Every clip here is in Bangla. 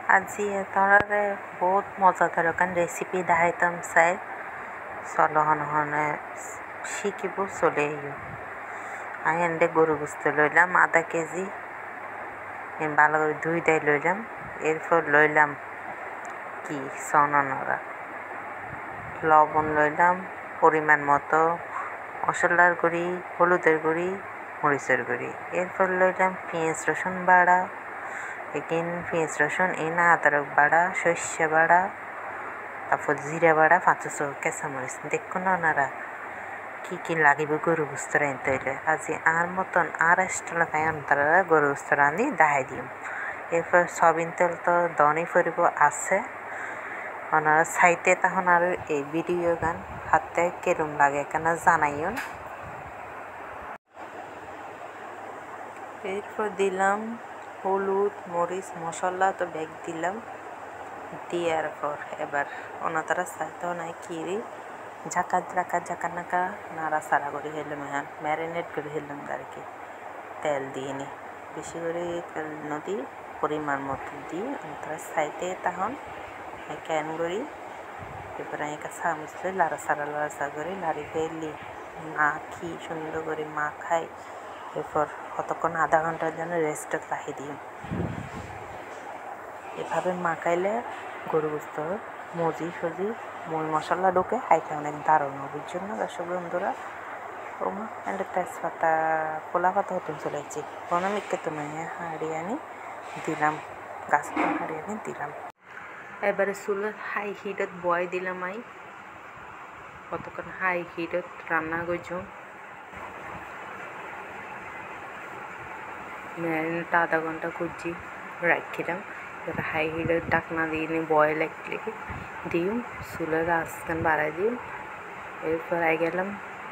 আজি তৰাৰে বহুত মজাদাৰ ৰেচিপি দেখাইতাম চাই চলহনহনে শিকিব চলে আমি এনে গরু গোস্ত লইলাম আধা কেজি ভালো করে ধুই দেয় লইলাম এরপর লইলাম কি সননরা লবণ লইলাম পরিমাণ মতো মশলার গুঁড়ি হলুদের গুঁড়ি মরিচের গুঁড়ি এরপর লইলাম পেঁয়াজ রসুন বাড়া এখান পেঁয়াজ রসুন এনা আদরক বাড়া সর্ষে বাড়া তারপর জিরা বাড়া পাঁচশো কাঁচামরিচ দেখুন ওনারা কি লাগিব গরু গোস্ত রাঁধতে হইলে আজি আর মতন আর স্টাইলে তাই অন্তরা গরু গোস্ত রাঁধি দেখাই দিম এরপর সবিন তেল তো দনই পড়ব আছে ওনারা সাইতে তখন আর এই ভিডিও গান হাতে কেরম লাগে কেন জানাইন এরপর দিলাম হলুদ মরিচ মশলা তো ব্যাগ দিলাম দেওয়ার পর এবার ওনারা চাইতেও নাই কিরি ঝাঁকা নাকা নাড়া সারা করে হেলাম এখন ম্যারিনেট করে হেলাম তারকে তেল দিয়ে নি বেশি করে তেল নদী পরিমাণ মতো দিয়ে ওনারা চাইতে তখন ক্যান করি এবার একটা চামচ দিয়ে লাড়া সারা করে লাড়ি ফেললি মাখি সুন্দর করে মাখাই এরপর কতক্ষণ আধা ঘন্টার জন্য রেস্টে রাখি দিই এভাবে মাখাইলে গরু গোস্ত মজি সজি মই মশলা ঢুকে খাইতে অনেক দারুণ বুঝছেন না দর্শক বন্ধুরা ওমা একটা তেজপাতা পোলা পাতা হতন চলে যাচ্ছি কোনো মিকে তো হাঁড়ি আনি দিলাম গাছটা হাঁড়ি আনি দিলাম এবারে চুলের হাই হিটত বয় দিলাম আই কতক্ষণ হাই হিটত রান্না করছো ম্যারিনেট আধা ঘন্টা করছি রাখিলাম এবার হাই হিটের ডাকনা দিয়ে নি বয়েল একলে দিম চুলের আঁচখান বাড়াই দিম এরপর আই গেলাম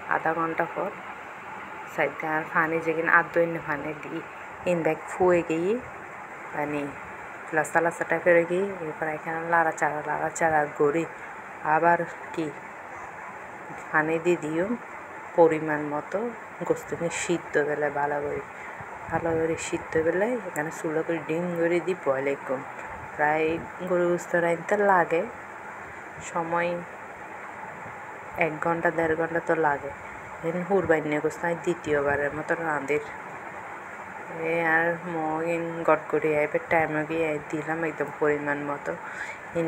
আধা ঘন্টা পর সাইডে আর পানি যেখানে আধ পানি দিই ইন ব্যাগ ফুয়ে গিয়ে মানে লাসা টাইপের গিয়ে এরপর এখানে লাড়াচাড়া গড়ি আবার কি পানি দিয়ে দিও পরিমাণ মতো গোস্তকে সিদ্ধ বেলে ভালো করে সিদ্ধ বেলে এখানে চুলো করে ডিম করে দিই বয়েল একদম প্রায় গরু গোস্ত রাঁধতে লাগে সময় 1 ঘন্টা 1.5 ঘন্টা তো লাগে এখন হুরবাইনে গোস্ত দ্বিতীয়বারের মতো রাঁধের আর মগিন গটগড়ি এবার টাইমে গিয়ে দিলাম একদম পরিমাণ মতো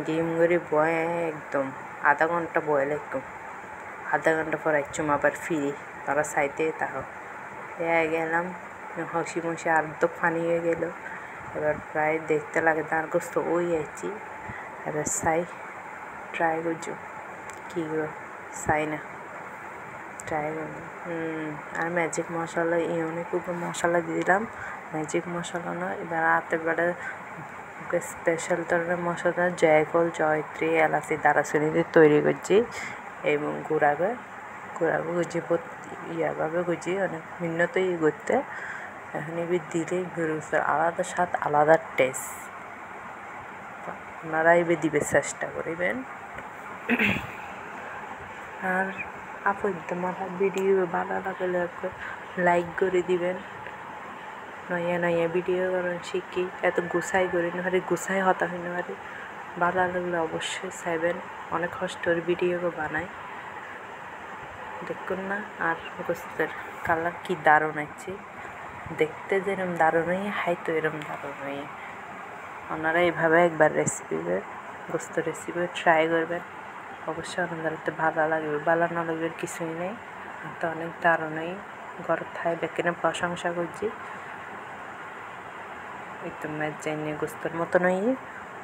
ডিম করে বয়ে একদম আধা ঘন্টা বয়েল একদম আধা ঘন্টা পর একচুম আবার ফিরি তারা সাইতে তাহ গেলাম হসি মশি আর তো পানি হয়ে গেল এবার প্রায় দেখতে লাগে তার গোস্ত ওই আইছি এবার চাই ট্রাই করছো কি চাই না ট্রাই করবো আর ম্যাজিক মশলা ইউনিক মশলা দিয়ে দিলাম ম্যাজিক মশলা না এবার রাতে বেড়ে স্পেশাল ধরনের মশলা জয়ফল জয়ত্রী এলাচি দারুচিনি দিয়ে তৈরি করছি এবং গুঁড়াবে গুজি ইয়াভাবে গুজি অনেক ভিন্নত করতে এখন এবার দিলে গরু আলাদা স্বাদ আলাদা টেস্ট আপনারা এবার দিবে চেষ্টা করিবেন আর আপনার ভিডিও ভালো লাগলে লাইক করে দিবেন নয়া ভিডিও করেন শিখি এত গুছাই করি না গুছাই হতা হই না ভালো লাগলে অবশ্যই চাইবেন অনেক কষ্টের ভিডিও বানাই দেখুন না আর গোস্তের কালার কি দারুণ আছে দেখতে যেরকম দারুণ হয়ে হাইতো এরকম দারুণ হয়ে ওনারা এইভাবে একবার গোস্ত রেসিপি ট্রাই করবেন অবশ্যই আপনাদের ভালো লাগবে ভালো না লাগবে কিছুই নেই তো অনেক দারুণই ঘর থায় বেকেনে প্রশংসা করছি একদম ম্যাজাইনে গোস্তর মতো নই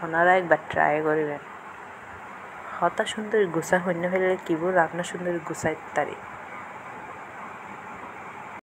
ওনারা একবার ট্রাই করবেন হতা সুন্দর গুছা হইন্য হইলে কিবো রান্না সুন্দর গুছাই তারি